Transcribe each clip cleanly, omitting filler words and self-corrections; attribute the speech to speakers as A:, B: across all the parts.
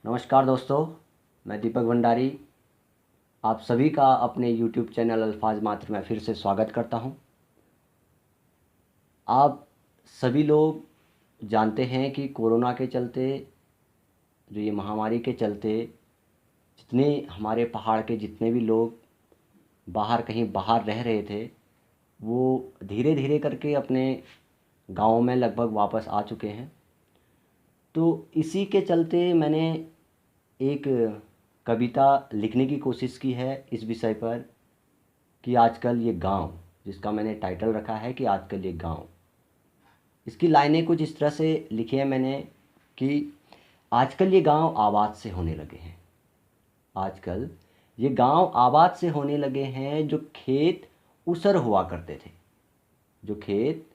A: नमस्कार दोस्तों, मैं दीपक भंडारी आप सभी का अपने YouTube चैनल अल्फाज मात्र में फिर से स्वागत करता हूं। आप सभी लोग जानते हैं कि कोरोना के चलते, जो ये महामारी के चलते, जितने हमारे पहाड़ के जितने भी लोग कहीं बाहर रह रहे थे, वो धीरे धीरे करके अपने गाँव में लगभग वापस आ चुके हैं। तो इसी के चलते मैंने एक कविता लिखने की कोशिश की है इस विषय पर कि आजकल ये गांव, जिसका मैंने टाइटल रखा है कि आजकल ये गांव। इसकी लाइनें कुछ इस तरह से लिखी है मैंने कि आजकल ये गांव आबाद से होने लगे हैं। आजकल ये गांव आबाद से होने लगे हैं। जो खेत उसर हुआ करते थे, जो खेत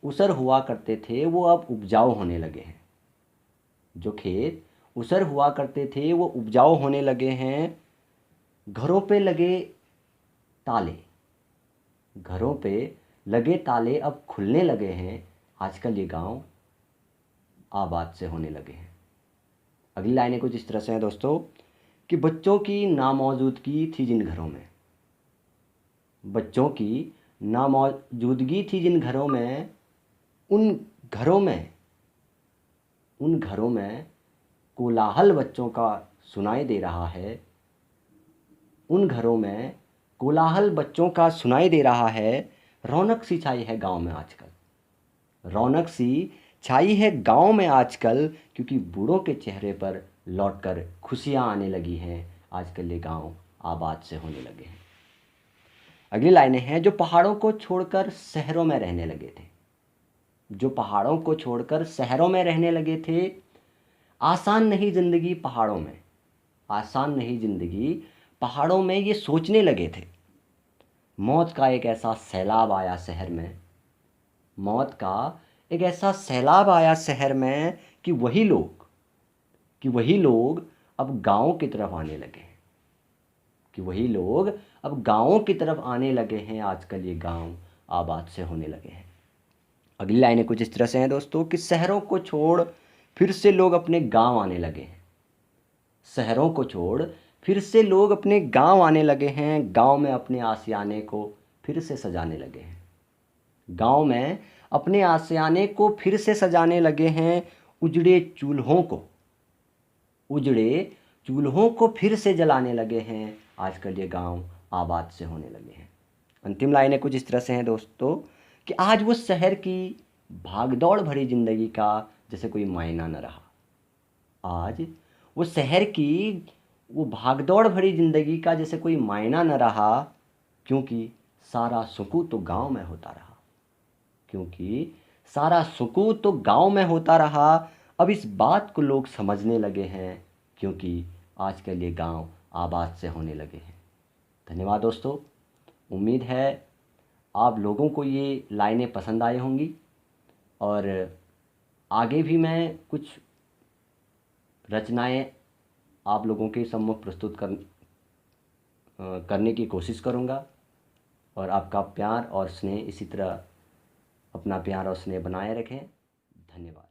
A: उसर हुआ करते थे वो अब उपजाऊ होने लगे हैं। जो खेत उसर हुआ करते थे वो उपजाऊ होने लगे हैं। घरों पे लगे ताले, घरों पे लगे ताले अब खुलने लगे हैं। आजकल ये गांव आबाद से होने लगे हैं। अगली लाइनें कुछ इस तरह से हैं दोस्तों कि बच्चों की नामौजूदगी थी जिन घरों में, बच्चों की नामौजूदगी थी जिन घरों में, उन घरों में उन घरों में कोलाहल बच्चों का सुनाई दे रहा है। उन घरों में कोलाहल बच्चों का सुनाई दे रहा है। रौनक सी छाई है गांव में आजकल, रौनक सी छाई है गांव में आजकल, क्योंकि बूढ़ों के चेहरे पर लौटकर खुशियां आने लगी हैं। आजकल ये गांव आबाद से होने लगे हैं। अगली लाइनें हैं जो पहाड़ों को छोड़कर शहरों में रहने लगे थे, जो पहाड़ों को छोड़कर शहरों में रहने लगे थे। आसान नहीं जिंदगी पहाड़ों में, आसान नहीं जिंदगी पहाड़ों में ये सोचने लगे थे। मौत का एक ऐसा सैलाब आया शहर में, मौत का एक ऐसा सैलाब आया शहर में कि वही लोग अब गांव की तरफ आने लगे हैं, कि वही लोग अब गांवों की तरफ आने लगे हैं। आजकल ये गांव आबाद से होने लगे हैं। अगली लाइनें कुछ इस तरह से हैं दोस्तों कि शहरों को छोड़ फिर से लोग अपने गांव आने लगे हैं। शहरों को छोड़ फिर से लोग अपने गांव आने लगे हैं। गांव में अपने आशियाने को फिर से सजाने लगे हैं। गांव में अपने आशियाने को फिर से सजाने लगे हैं। उजड़े चूल्हों को फिर से जलाने लगे हैं। आजकल ये गांव आबाद से होने लगे हैं। अंतिम लाइनें कुछ इस तरह से हैं दोस्तों कि आज वो शहर की भागदौड़ भरी जिंदगी का जैसे कोई मायना न रहा। आज वो शहर की वो भागदौड़ भरी जिंदगी का जैसे कोई मायना न रहा, क्योंकि सारा सुकून तो गांव में होता रहा, क्योंकि सारा सुकून तो गांव में होता रहा। अब इस बात को लोग समझने लगे हैं, क्योंकि आजकल ये गांव आबाद से होने लगे हैं। धन्यवाद दोस्तों। उम्मीद है आप लोगों को ये लाइनें पसंद आई होंगी और आगे भी मैं कुछ रचनाएं आप लोगों के सम्मुख प्रस्तुत करने की कोशिश करूंगा। और आपका प्यार और स्नेह इसी तरह अपना प्यार और स्नेह बनाए रखें। धन्यवाद।